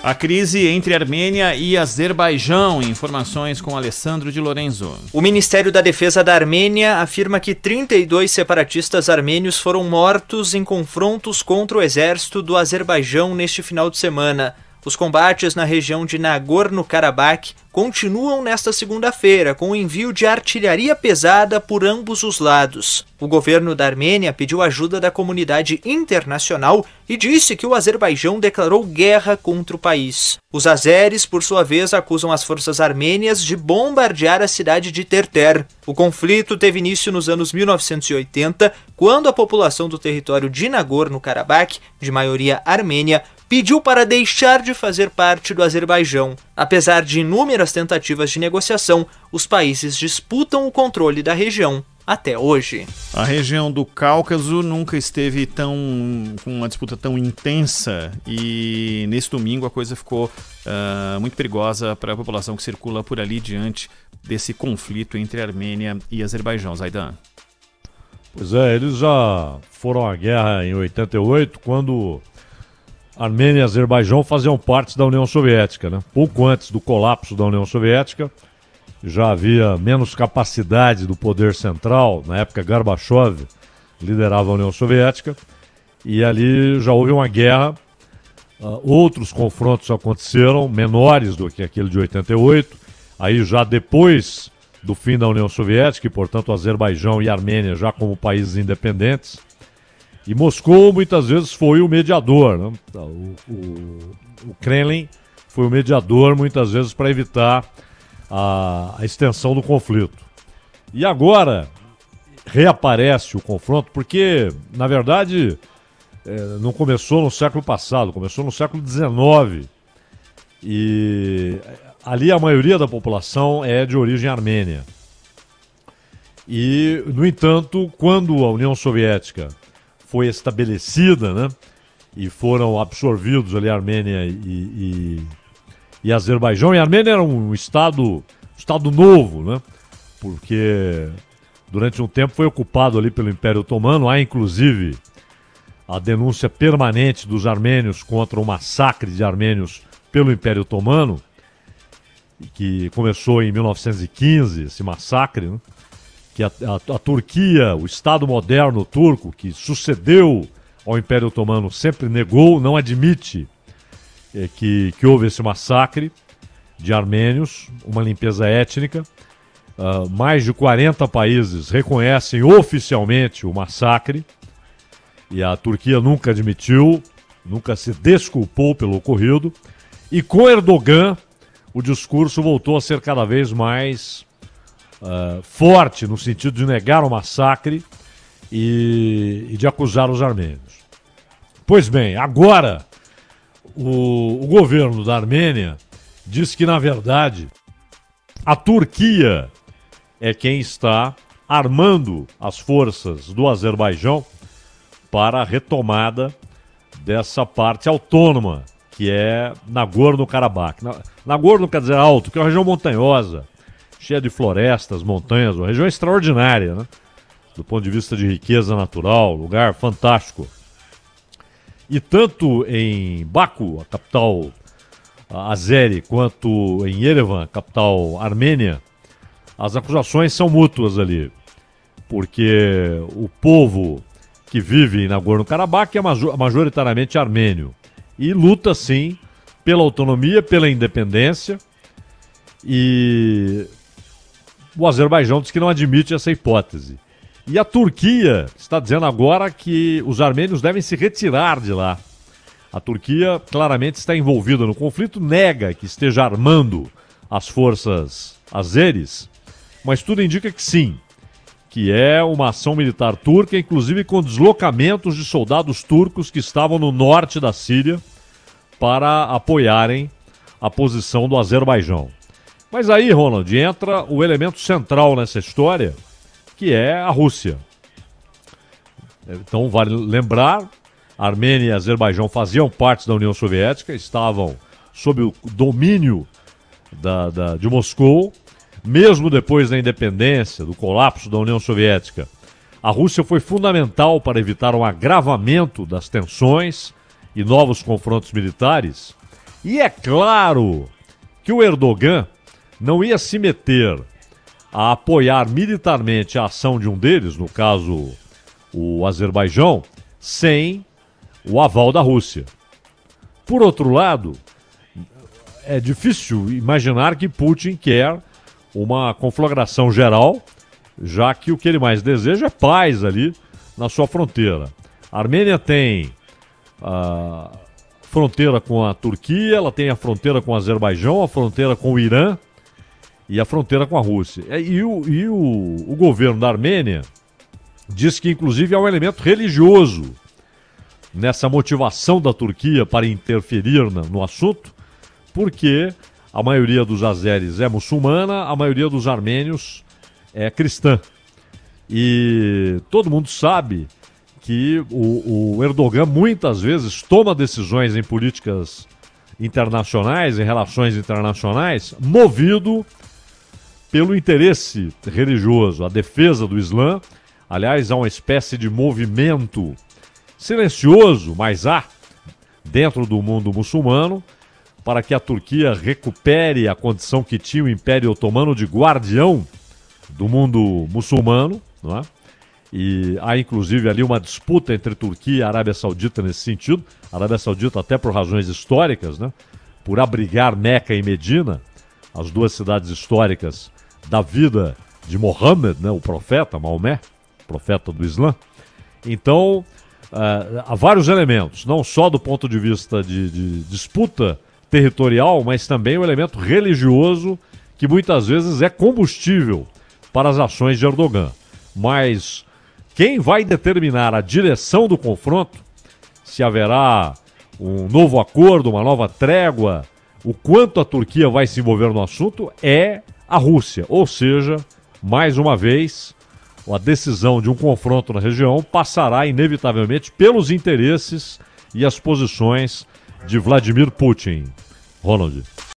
A crise entre Armênia e Azerbaijão. Informações com Alessandro de Lorenzo. O Ministério da Defesa da Armênia afirma que 32 separatistas armênios foram mortos em confrontos contra o exército do Azerbaijão neste final de semana. Os combates na região de Nagorno-Karabakh continuam nesta segunda-feira, com o envio de artilharia pesada por ambos os lados. O governo da Armênia pediu ajuda da comunidade internacional e disse que o Azerbaijão declarou guerra contra o país. Os azeres, por sua vez, acusam as forças armênias de bombardear a cidade de Terter. O conflito teve início nos anos 1980, quando a população do território de Nagorno-Karabakh, de maioria armênia, pediu para deixar de fazer parte do Azerbaijão. Apesar de inúmeras tentativas de negociação, os países disputam o controle da região até hoje. A região do Cáucaso nunca esteve com uma disputa tão intensa e nesse domingo a coisa ficou muito perigosa para a população que circula por ali diante desse conflito entre Armênia e Azerbaijão. Zaidan. Pois é, eles já foram à guerra em 88, quando Armênia e Azerbaijão faziam parte da União Soviética, né? Pouco antes do colapso da União Soviética, já havia menos capacidade do poder central. Na época, Gorbachev liderava a União Soviética, e ali já houve uma guerra. Outros confrontos aconteceram, menores do que aquele de 88, aí já depois do fim da União Soviética, e portanto Azerbaijão e Armênia já como países independentes. E Moscou muitas vezes foi o mediador, né? O Kremlin foi o mediador muitas vezes para evitar a extensão do conflito. E agora reaparece o confronto porque, na verdade, não começou no século passado, começou no século XIX. E ali a maioria da população é de origem armênia. E, no entanto, quando a União Soviética foi estabelecida, né, e foram absorvidos ali a Armênia e Azerbaijão. E a Armênia era um estado novo, né, porque durante um tempo foi ocupado ali pelo Império Otomano. Há inclusive a denúncia permanente dos armênios contra o massacre de armênios pelo Império Otomano, que começou em 1915, esse massacre, né? Que a Turquia, o Estado moderno turco, que sucedeu ao Império Otomano, sempre negou, não admite que houve esse massacre de armênios, uma limpeza étnica. Mais de 40 países reconhecem oficialmente o massacre, e a Turquia nunca admitiu, nunca se desculpou pelo ocorrido. E com Erdogan, o discurso voltou a ser cada vez mais forte, no sentido de negar o massacre e de acusar os armênios. Pois bem, agora o governo da Armênia diz que, na verdade, a Turquia é quem está armando as forças do Azerbaijão para a retomada dessa parte autônoma, que é Nagorno-Karabakh. Nagorno quer dizer alto, que é uma região montanhosa, cheia de florestas, montanhas, uma região extraordinária, né? Do ponto de vista de riqueza natural, lugar fantástico. E tanto em Baku, a capital azeri, quanto em Yerevan, a capital armênia, as acusações são mútuas ali, porque o povo que vive em Nagorno-Karabakh é majoritariamente armênio e luta, sim, pela autonomia, pela independência. E o Azerbaijão diz que não admite essa hipótese. E a Turquia está dizendo agora que os armênios devem se retirar de lá. A Turquia claramente está envolvida no conflito, nega que esteja armando as forças azeres, mas tudo indica que sim, que é uma ação militar turca, inclusive com deslocamentos de soldados turcos que estavam no norte da Síria para apoiarem a posição do Azerbaijão. Mas aí, Ronald, entra o elemento central nessa história, que é a Rússia. Então, vale lembrar, Armênia e Azerbaijão faziam parte da União Soviética, estavam sob o domínio de Moscou. Mesmo depois da independência, do colapso da União Soviética, a Rússia foi fundamental para evitar um agravamento das tensões e novos confrontos militares. E é claro que o Erdogan não ia se meter a apoiar militarmente a ação de um deles, no caso o Azerbaijão, sem o aval da Rússia. Por outro lado, é difícil imaginar que Putin quer uma conflagração geral, já que o que ele mais deseja é paz ali na sua fronteira. A Armênia tem a fronteira com a Turquia, ela tem a fronteira com o Azerbaijão, a fronteira com o Irã e a fronteira com a Rússia. E o governo da Armênia diz que, inclusive, há um elemento religioso nessa motivação da Turquia para interferir no assunto, porque a maioria dos azeres é muçulmana, a maioria dos armênios é cristã. E todo mundo sabe que o Erdogan muitas vezes toma decisões em políticas internacionais, em relações internacionais, movido pelo interesse religioso, a defesa do Islã. Aliás, há uma espécie de movimento silencioso, mas há, dentro do mundo muçulmano, para que a Turquia recupere a condição que tinha o Império Otomano de guardião do mundo muçulmano, não é? E há inclusive ali uma disputa entre Turquia e Arábia Saudita nesse sentido. A Arábia Saudita até por razões históricas, né? Por abrigar Meca e Medina, as duas cidades históricas da vida de Mohammed, né? O profeta, Maomé, profeta do Islã. Então, há vários elementos, não só do ponto de vista de disputa territorial, mas também o elemento religioso, que muitas vezes é combustível para as ações de Erdogan. Mas quem vai determinar a direção do confronto, se haverá um novo acordo, uma nova trégua, o quanto a Turquia vai se envolver no assunto, é a Rússia. Ou seja, mais uma vez, a decisão de um confronto na região passará inevitavelmente pelos interesses e as posições de Vladimir Putin. Ronald.